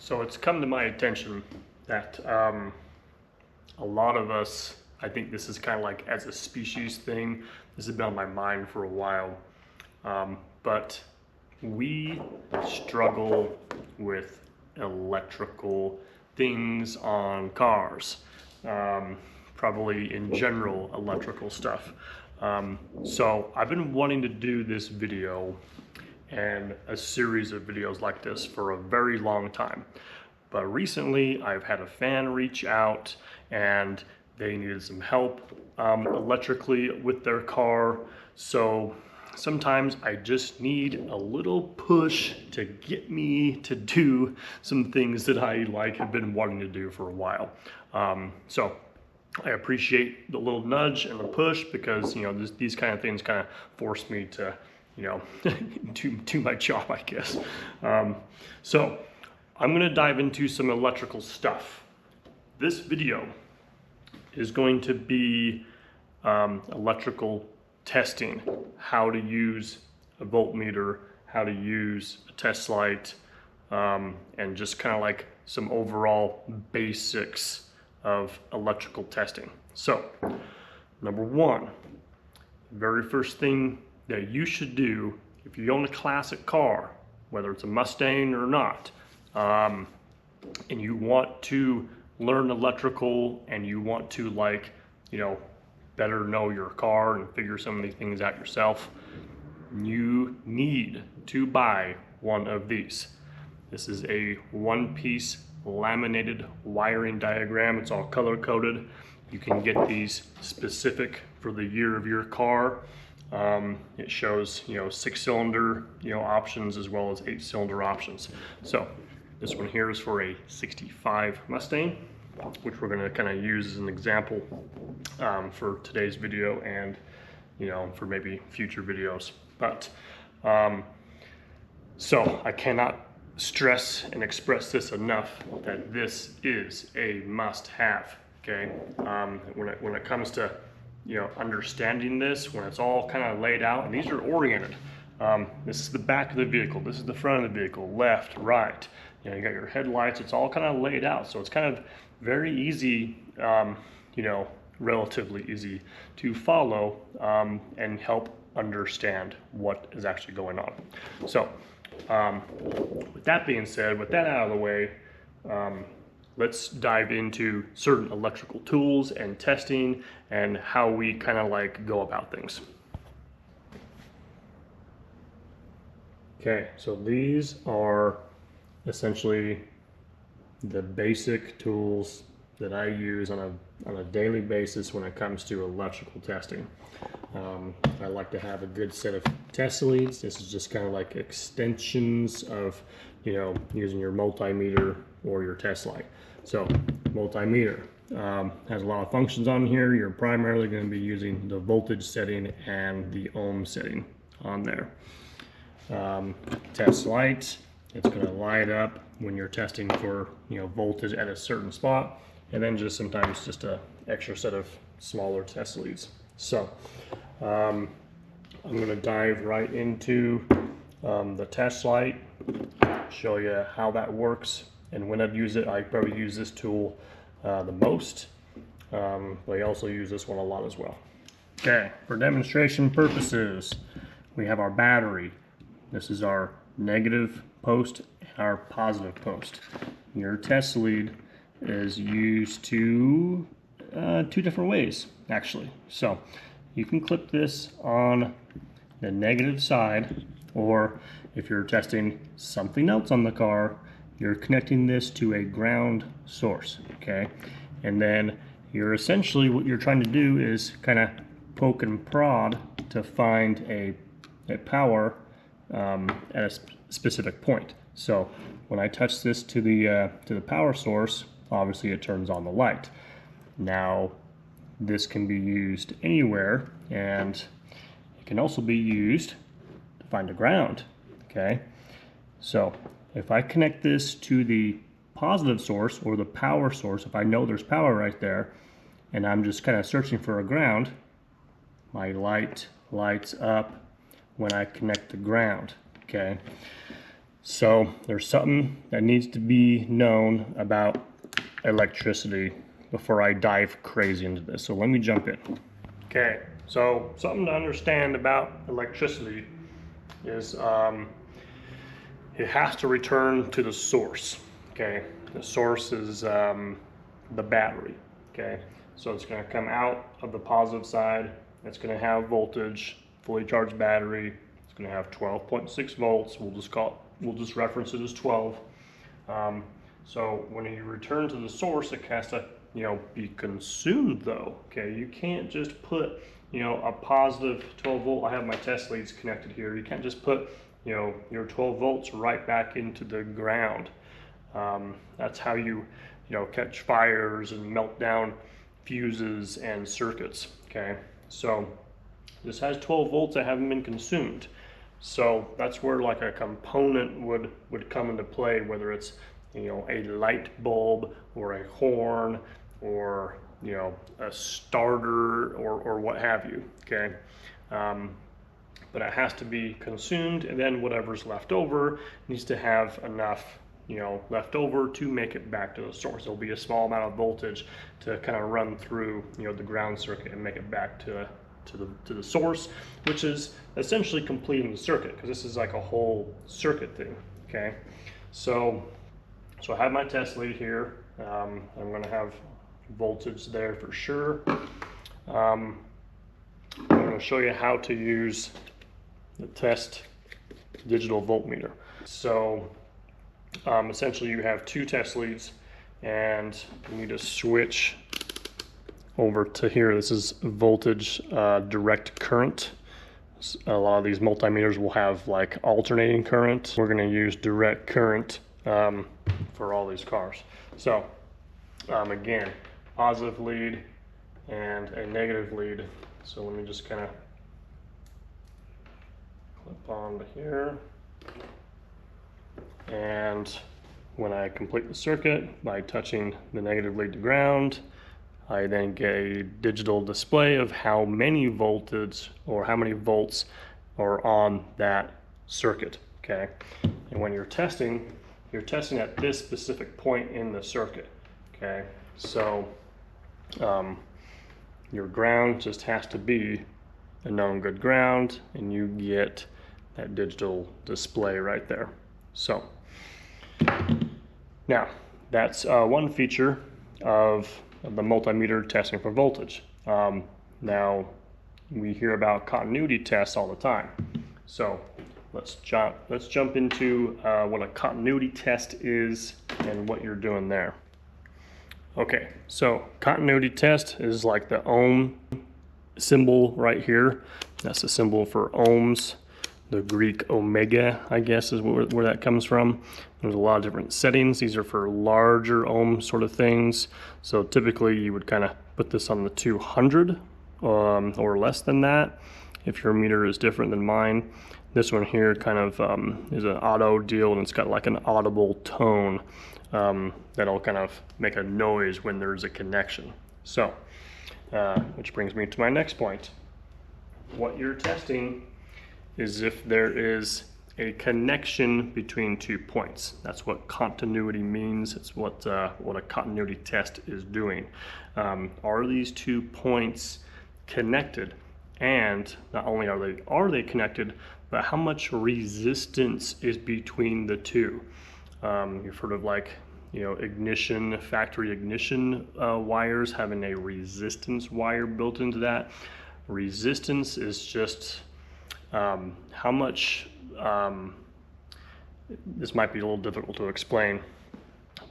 So it's come to my attention that a lot of us, I think this is kind of like as a species thing, this has been on my mind for a while, but we struggle with electrical things on cars, probably in general electrical stuff. So I've been wanting to do this video and a series of videos like this for a very long time. But recently I've had a fan reach out and they needed some help electrically with their car. So sometimes I just need a little push to get me to do some things that I have been wanting to do for a while. So I appreciate the little nudge and the push because, these kind of things kind of force me to, do my job, I guess. So I'm going to dive into some electrical stuff. This video is going to be electrical testing, how to use a voltmeter, how to use a test light, and just kind of like some overall basics of electrical testing. So, number one, the very first thing that you should do if you own a classic car, whether it's a Mustang or not, and you want to learn electrical and you want to better know your car and figure some of these things out yourself, you need to buy one of these. This is a one-piece laminated wiring diagram. It's all color-coded. You can get these specific for the year of your car. It shows 6-cylinder options as well as 8-cylinder options. So this one here is for a 65 Mustang, which we're going to kind of use as an example for today's video and for maybe future videos. But so I cannot stress and express this enough that this is a must-have. Okay, when it comes to understanding this, when it's all kind of laid out, and these are oriented. This is the back of the vehicle. This is the front of the vehicle. Left, right. You got your headlights. It's all kind of laid out, so it's kind of very easy. Relatively easy to follow and help understand what is actually going on. So, with that being said, with that out of the way, let's dive into certain electrical tools and testing and how we kind of go about things. Okay, so these are essentially the basic tools that I use on a daily basis when it comes to electrical testing. I like to have a good set of test leads. This is just kind of like extensions of using your multimeter or your test light. So multimeter has a lot of functions on here. You're primarily going to be using the voltage setting and the ohm setting on there. Test light, it's going to light up when you're testing for voltage at a certain spot, and then sometimes just a extra set of smaller test leads. So I'm going to dive right into the test light, show you how that works, and when I use it, I probably use this tool the most, but I also use this one a lot as well. Okay, for demonstration purposes, we have our battery. This is our negative post and our positive post. Your test lead is used two different ways, actually. So you can clip this on the negative side, or if you're testing something else on the car, you're connecting this to a ground source, okay? And then essentially what you're trying to do is kind of poke and prod to find a power at a specific point. So when I touch this to the power source, obviously it turns on the light. Now this can be used anywhere, and it can also be used to find a ground. Okay, so if I connect this to the positive source or the power source, if I know there's power right there and I'm just kind of searching for a ground, my light lights up when I connect the ground. Okay, So there's something that needs to be known about electricity before I dive crazy into this. So let me jump in. Okay, so something to understand about electricity is it has to return to the source. Okay, the source is the battery. Okay, so it's going to come out of the positive side. It's going to have voltage, fully charged battery. It's going to have 12.6 volts. We'll just reference it as 12. So when you return to the source, it has to, be consumed though. Okay, you can't just put, a positive 12 volt. I have my test leads connected here. You can't just put, your 12 volts right back into the ground. That's how you, catch fires and melt down fuses and circuits. Okay, so this has 12 volts that haven't been consumed. So that's where like a component would come into play, whether it's a light bulb or a horn or a starter or what have you. Okay, but it has to be consumed, and then whatever's left over needs to have enough left over to make it back to the source. There'll be a small amount of voltage to kind of run through the ground circuit and make it back to the source, which is essentially completing the circuit, because this is like a whole circuit thing. Okay, so I have my test lead here. I'm going to have voltage there for sure. I'm going to show you how to use the test digital voltmeter. So essentially you have two test leads, and you need to switch over to here. This is voltage direct current. A lot of these multimeters will have like alternating current. We're going to use direct current for all these cars. So again, positive lead and a negative lead. So let me just kind of clip on to here. And when I complete the circuit by touching the negative lead to ground, I then get a digital display of how many voltage or how many volts are on that circuit. Okay, and when you're testing at this specific point in the circuit. Okay, so your ground just has to be a known good ground, and you get that digital display right there. So now that's one feature of the multimeter testing for voltage. Now we hear about continuity tests all the time. So let's jump into what a continuity test is and what you're doing there. Okay, so continuity test is like the ohm symbol right here. That's the symbol for ohms. The Greek omega, I guess, is where that comes from. There's a lot of different settings. These are for larger ohm sort of things. So typically you would kind of put this on the 200 or less than that if your meter is different than mine. This one here kind of is an auto deal, and it's got like an audible tone that'll kind of make a noise when there's a connection. So, which brings me to my next point. What you're testing is if there is a connection between 2 points. That's what continuity means. It's what a continuity test is doing. Are these 2 points connected? And not only are they connected, but how much resistance is between the two? You've heard of like factory ignition wires having a resistance wire built into that. Resistance is just how much, this might be a little difficult to explain,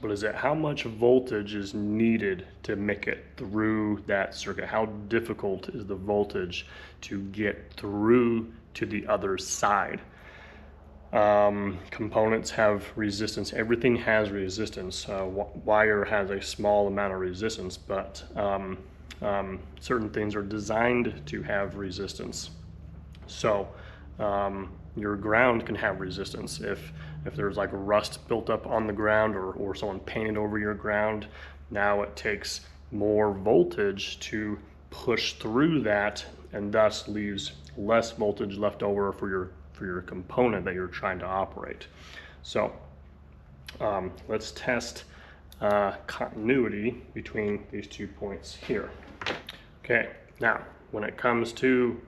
but is it how much voltage is needed to make it through that circuit? How difficult is the voltage to get through to the other side? Components have resistance. Everything has resistance. Wire has a small amount of resistance, but certain things are designed to have resistance. So your ground can have resistance. If there's like rust built up on the ground, or someone painted over your ground, now it takes more voltage to push through that, and thus leaves less voltage left over for your component that you're trying to operate. So let's test continuity between these 2 points here. Okay, now when it comes to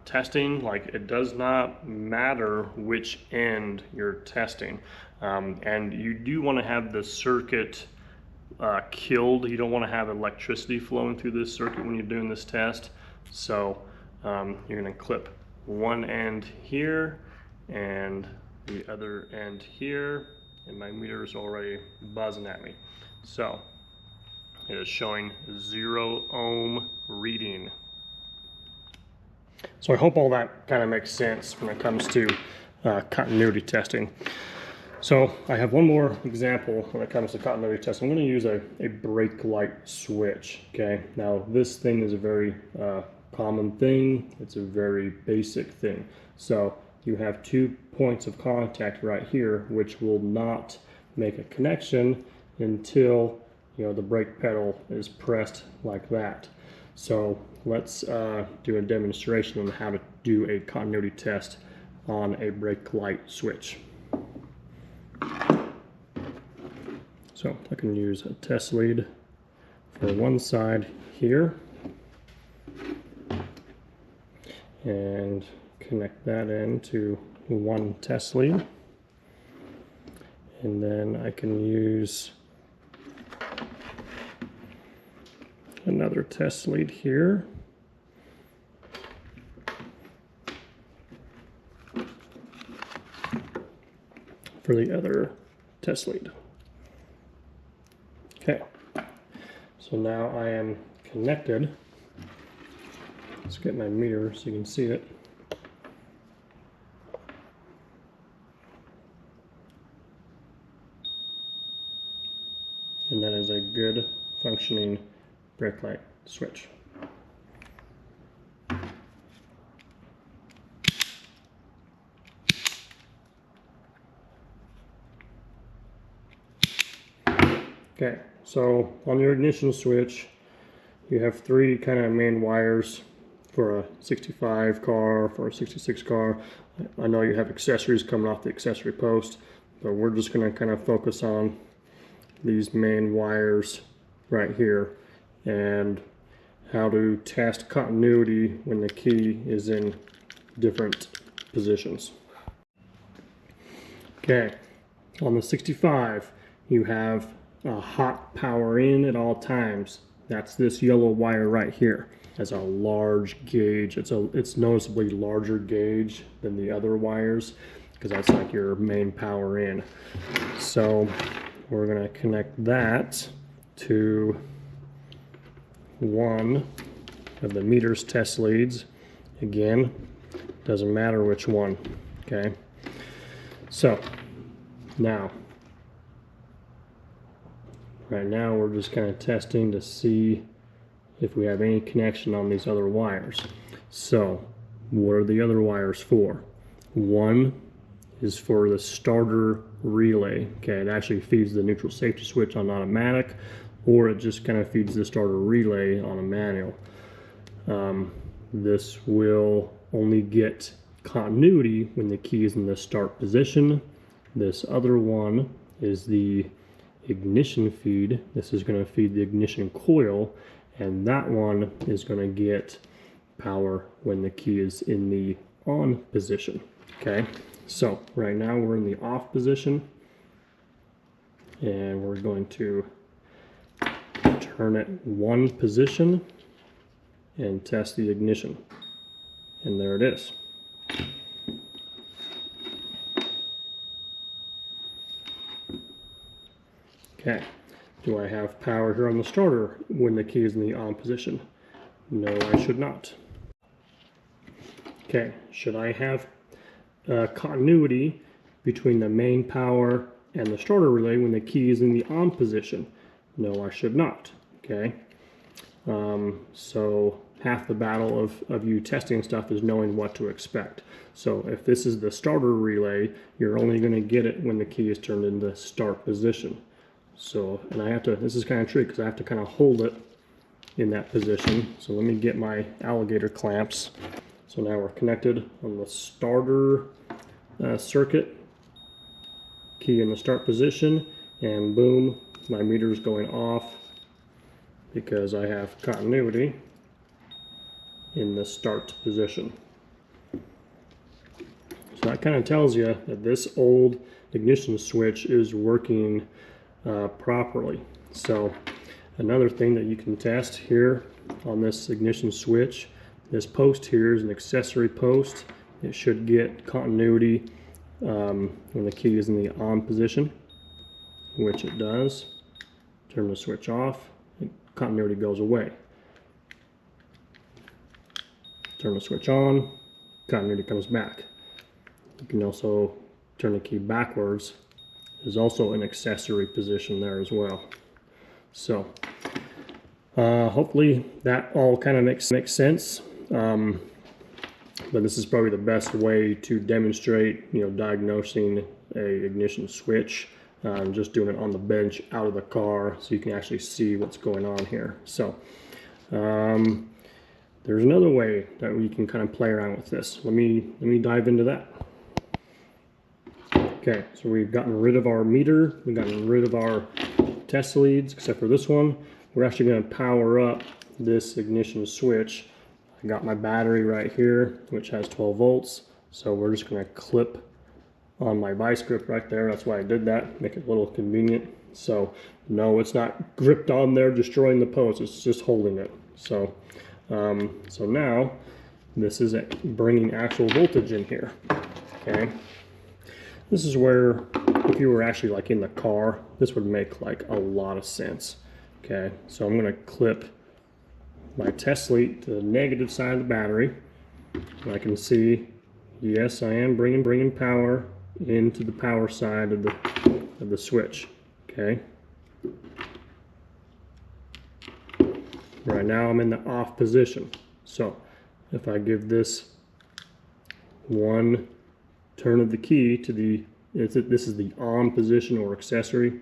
testing, like, it does not matter which end you're testing, and you do want to have the circuit killed. You don't want to have electricity flowing through this circuit when you're doing this test. So you're going to clip one end here and the other end here, and my meter is already buzzing at me. So it is showing 0 ohm reading. So I hope all that kind of makes sense when it comes to continuity testing. So I have one more example when it comes to continuity testing. I'm going to use a brake light switch. Okay, now this thing is a very common thing. It's a very basic thing. So you have 2 points of contact right here, which will not make a connection until, you know, the brake pedal is pressed like that. So let's do a demonstration on how to do a continuity test on a brake light switch. So I can use a test lead for one side here and connect that into one test lead, and then I can use another test lead here for the other test lead. Okay, so now I am connected. Let's get my meter so you can see it. And that is a good functioning brake light switch. Okay, so on your ignition switch, you have 3 kind of main wires for a 65 car, for a 66 car. I know you have accessories coming off the accessory post, but we're just going to kind of focus on these main wires right here and how to test continuity when the key is in different positions. Okay, on the 65, you have a hot power in at all times. That's this yellow wire right here. Has a large gauge. It's noticeably larger gauge than the other wires because that's like your main power in. So we're going to connect that to one of the meter's test leads. Again, doesn't matter which one. Okay, so now right now we're just kind of testing to see if we have any connection on these other wires. So what are the other wires for? One is for the starter relay. Okay, it actually feeds the neutral safety switch on automatic, or it just kind of feeds the starter relay on a manual. This will only get continuity when the key is in the start position. This other one is the ignition feed. This is going to feed the ignition coil, and that one is going to get power when the key is in the on position. Okay, so right now we're in the off position, and we're going to turn it one position and test the ignition, and there it is. Okay, do I have power here on the starter when the key is in the on position? No, I should not. Okay, should I have continuity between the main power and the starter relay when the key is in the on position? No, I should not. Okay, so half the battle of you testing stuff is knowing what to expect. So if this is the starter relay, you're only going to get it when the key is turned into start position. So, and I have to, this is kind of tricky because I have to kind of hold it in that position. So let me get my alligator clamps. So now we're connected on the starter circuit. key in the start position, and boom, my meter is going off because I have continuity in the start position. So that kind of tells you that this old ignition switch is working properly. So another thing that you can test here on this ignition switch, this post here is an accessory post. It should get continuity when the key is in the on position, which it does. Turn the switch off, continuity goes away. Turn the switch on, continuity comes back. You can also turn the key backwards. There's also an accessory position there as well. So hopefully that all kind of makes sense. But this is probably the best way to demonstrate, diagnosing a ignition switch. Just doing it on the bench out of the car so you can actually see what's going on here. So there's another way that we can kind of play around with this. Let me dive into that. Okay, so we've gotten rid of our meter, we've gotten rid of our test leads, except for this one. We're actually going to power up this ignition switch. I got my battery right here, which has 12 volts. So we're just going to clip on my vice grip right there. That's why I did that, make it a little convenient. So no, it's not gripped on there destroying the post, it's just holding it. So so now this is bringing actual voltage in here. Okay, this is where if you were actually like in the car, this would make like a lot of sense. Okay, so I'm going to clip my test lead to the negative side of the battery, and I can see, yes, I am bringing power into the power side of the switch. Okay, right now I'm in the off position. So if I give this one turn of the key to this is the on position or accessory,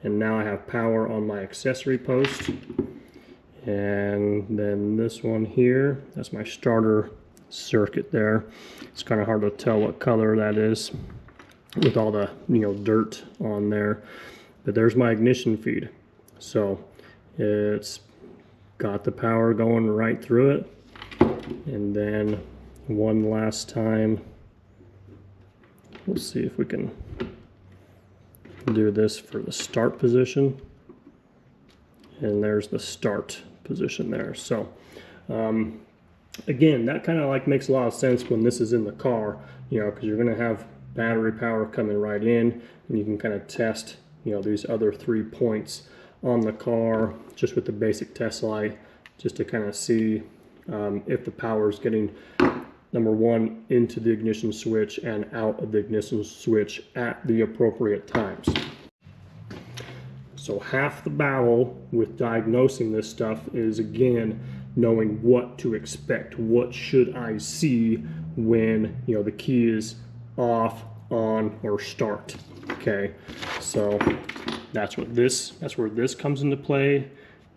and now I have power on my accessory post. And then this one here, that's my starter circuit there. It's kind of hard to tell what color that is with all the dirt on there, but there's my ignition feed. So it's got the power going right through it. And then one last time, we'll see if we can do this for the start position, and there's the start position there. So again, that kind of like makes a lot of sense when this is in the car, because you're going to have battery power coming right in, and you can kind of test these other 3 points on the car just with the basic test light, just to kind of see if the power is getting, number one, into the ignition switch and out of the ignition switch at the appropriate times. So half the battle with diagnosing this stuff is, again, knowing what to expect. What should I see when the key is off, on, or start? Okay, so that's where this comes into play.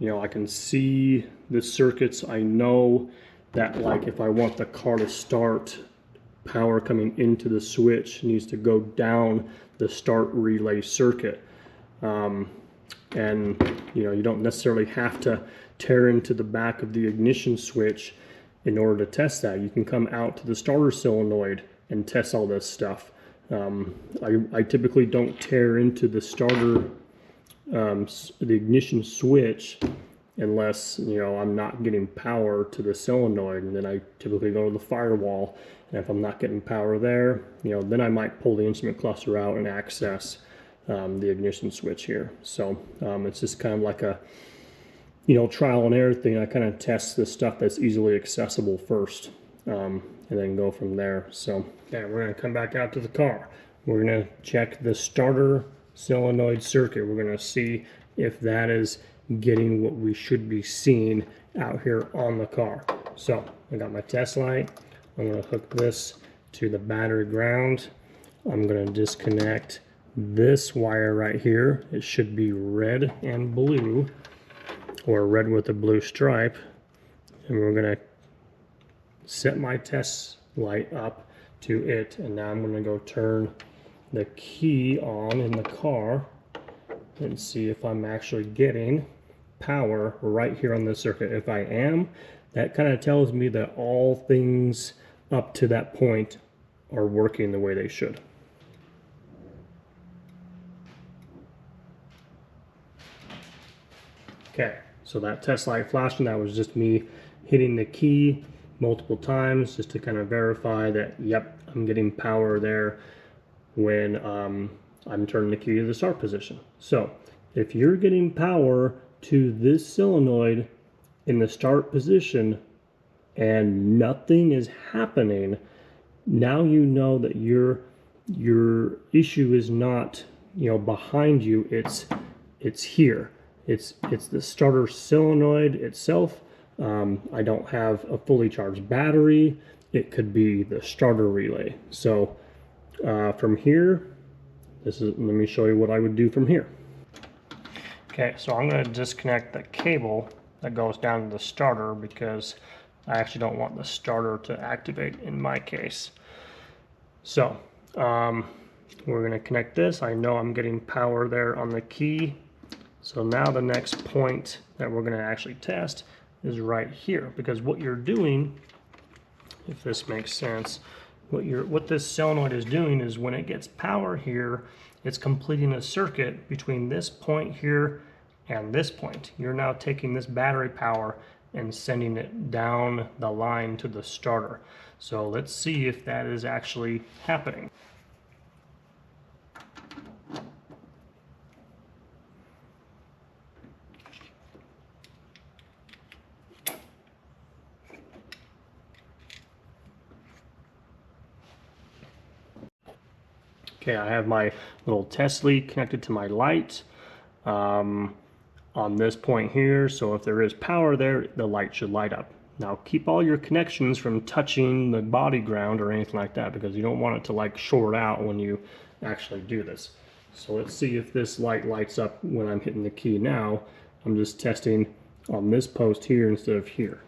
I can see the circuits. I know that, like, if I want the car to start, power coming into the switch needs to go down the start relay circuit. And you don't necessarily have to tear into the back of the ignition switch in order to test that. You can come out to the starter solenoid and test all this stuff. I typically don't tear into the starter, the ignition switch, unless I'm not getting power to the solenoid, and then I typically go to the firewall. And if I'm not getting power there, then I might pull the instrument cluster out and access the ignition switch here. So it's just kind of like a trial and error thing. I kind of test the stuff that's easily accessible first, and then go from there. So yeah, we're going to come back out to the car. We're going to check the starter solenoid circuit. We're going to see if that is getting what we should be seeing out here on the car. So I got my test light. I'm going to hook this to the battery ground. I'm going to disconnect this wire right here. It should be red and blue, or red with a blue stripe, and we're going to set my test light up to it. And now I'm going to go turn the key on in the car and see if I'm actually getting power right here on this circuit. If I am, that kind of tells me that all things up to that point are working the way they should. Okay, so that test light flashing, that was just me hitting the key multiple times just to kind of verify that, yep, I'm getting power there when I'm turning the key to the start position. So if you're getting power to this solenoid in the start position and nothing is happening, now you know that your issue is not, you know, behind you, it's here. It's the starter solenoid itself. I don't have a fully charged battery. It could be the starter relay. So from here, let me show you what I would do from here. Okay, so I'm going to disconnect the cable that goes down to the starter because I actually don't want the starter to activate in my case. So we're going to connect this. I know I'm getting power there on the key. So now the next point that we're going to actually test is right here, because what you're doing, if this makes sense, what this solenoid is doing is when it gets power here, it's completing a circuit between this point here and this point. You're now taking this battery power and sending it down the line to the starter. So let's see if that is actually happening. Okay, I have my little test lead connected to my light on this point here, so if there is power there, the light should light up. Now keep all your connections from touching the body ground or anything like that, because you don't want it to like short out when you actually do this. So let's see if this light lights up when I'm hitting the key now. I'm just testing on this post here instead of here.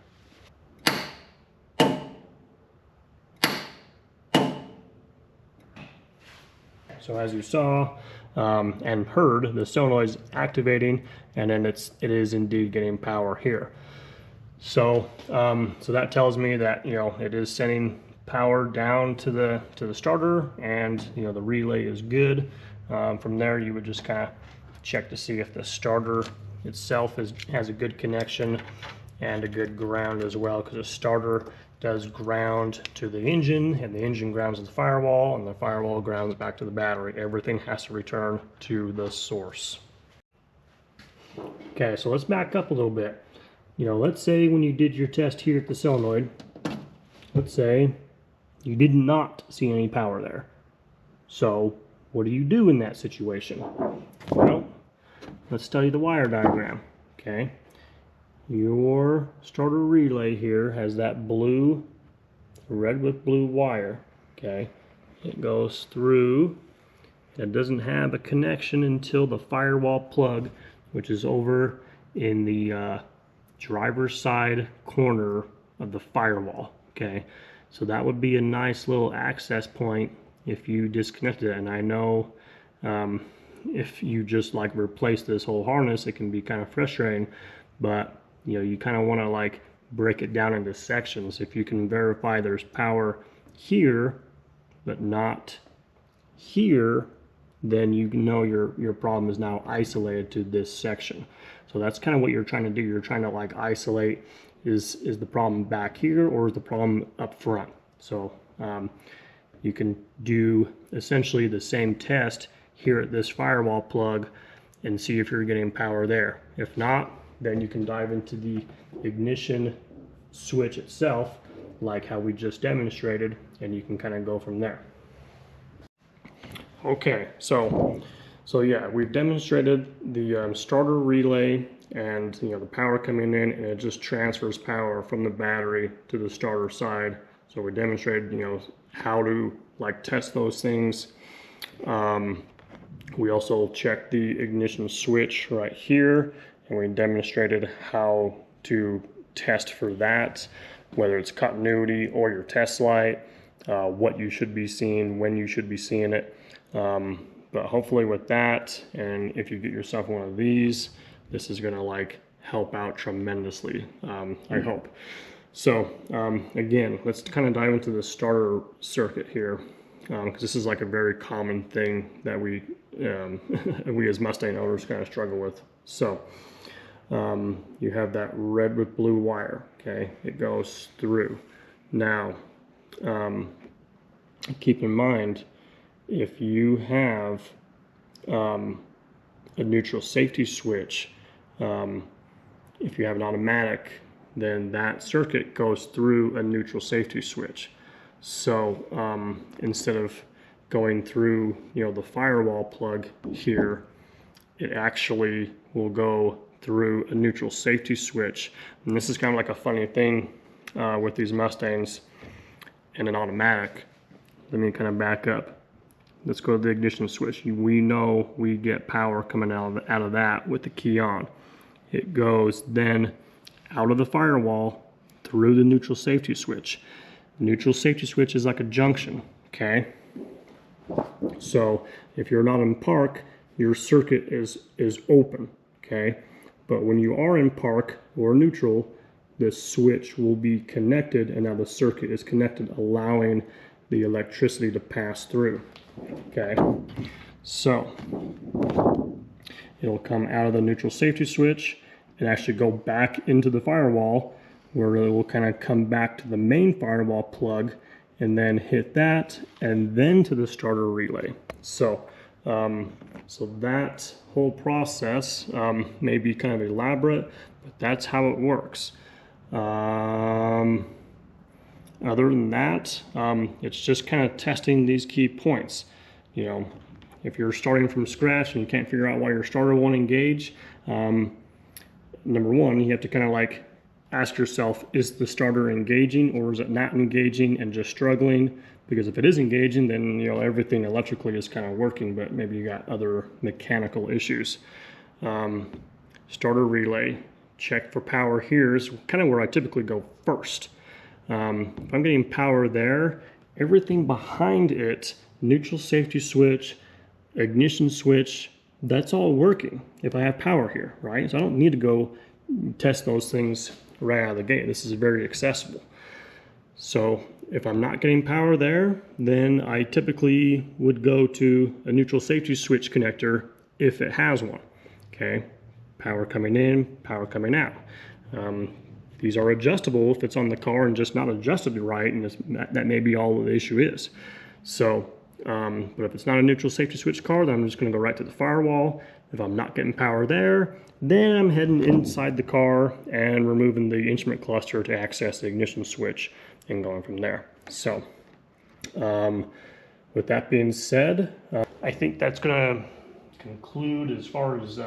So as you saw and heard, the solenoid's activating, and then it is indeed getting power here. So so that tells me that, you know, it is sending power down to the starter, and you know the relay is good. From there, you would just kind of check to see if the starter itself has a good connection and a good ground as well, because the starter does ground to the engine, and the engine grounds to the firewall, and the firewall grounds back to the battery. Everything has to return to the source. Okay, so let's back up a little bit. You know, let's say when you did your test here at the solenoid, let's say you did not see any power there. So what do you do in that situation? Well, let's study the wire diagram. Okay, your starter relay here has that blue, red with blue wire. Okay, it goes through. It doesn't have a connection until the firewall plug, which is over in the driver's side corner of the firewall. Okay, so that would be a nice little access point if you disconnected it. And I know if you just like replace this whole harness, it can be kind of frustrating, but you know, you kind of want to like break it down into sections. If you can verify there's power here but not here, then you know your problem is now isolated to this section. So that's kind of what you're trying to do. You're trying to like isolate, is the problem back here or is the problem up front? So you can do essentially the same test here at this firewall plug and see if you're getting power there. If not, then you can dive into the ignition switch itself, like how we just demonstrated, and you can kind of go from there. Okay, so yeah, we've demonstrated the starter relay and, you know, the power coming in, and it just transfers power from the battery to the starter side. So we demonstrated, you know, how to like test those things. We also checked the ignition switch right here, and we demonstrated how to test for that, whether it's continuity or your test light, what you should be seeing, when you should be seeing it. But hopefully with that, and if you get yourself one of these, this is gonna like help out tremendously, I hope. So again, let's kind of dive into the starter circuit here, because this is like a very common thing that we as Mustang owners kind of struggle with. So you have that red with blue wire, okay? It goes through. Now, keep in mind, if you have a neutral safety switch, if you have an automatic, then that circuit goes through a neutral safety switch. So instead of going through, the firewall plug here, it actually will go through a neutral safety switch. And this is kind of like a funny thing with these Mustangs and an automatic. Let me kind of back up. Let's go to the ignition switch. We know we get power coming out of that with the key on. It goes then out of the firewall through the neutral safety switch. Neutral safety switch is like a junction, okay? So if you're not in park, your circuit is open, okay? But when you are in park or neutral, the switch will be connected, and now the circuit is connected, allowing the electricity to pass through, okay? So it'll come out of the neutral safety switch and actually go back into the firewall, where it will kind of come back to the main firewall plug and then hit that and then to the starter relay. So so that whole process may be kind of elaborate, but that's how it works. Other than that, it's just kind of testing these key points. If you're starting from scratch and you can't figure out why your starter won't engage, number one, you have to kind of like ask yourself, is the starter engaging or is it not engaging and just struggling? Because if it is engaging, then everything electrically is kind of working, but maybe you got other mechanical issues. Starter relay, check for power here is kind of where I typically go first. If I'm getting power there, everything behind it, neutral safety switch, ignition switch, that's all working if I have power here, right? So I don't need to go test those things right out of the gate. This is very accessible. So if I'm not getting power there, then I typically would go to a neutral safety switch connector if it has one, okay? Power coming in, power coming out. These are adjustable if it's on the car and just not adjusted right, and that may be all the issue is. So, but if it's not a neutral safety switch car, then I'm just gonna go right to the firewall. If I'm not getting power there, then I'm heading inside the car and removing the instrument cluster to access the ignition switch and going from there. So, with that being said, I think that's gonna conclude as far as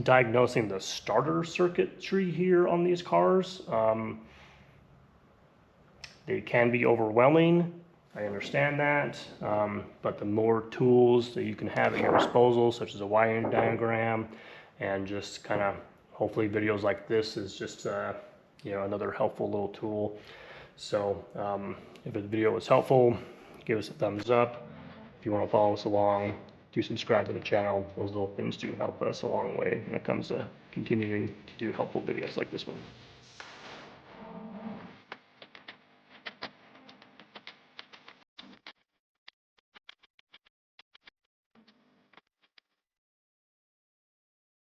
diagnosing the starter circuitry here on these cars. They can be overwhelming, I understand that, but the more tools that you can have at your disposal, such as a wiring diagram, and just kind of hopefully videos like this is just another helpful little tool. So if the video was helpful, give us a thumbs up. If you want to follow us along, do subscribe to the channel. Those little things do help us a long way when it comes to continuing to do helpful videos like this one.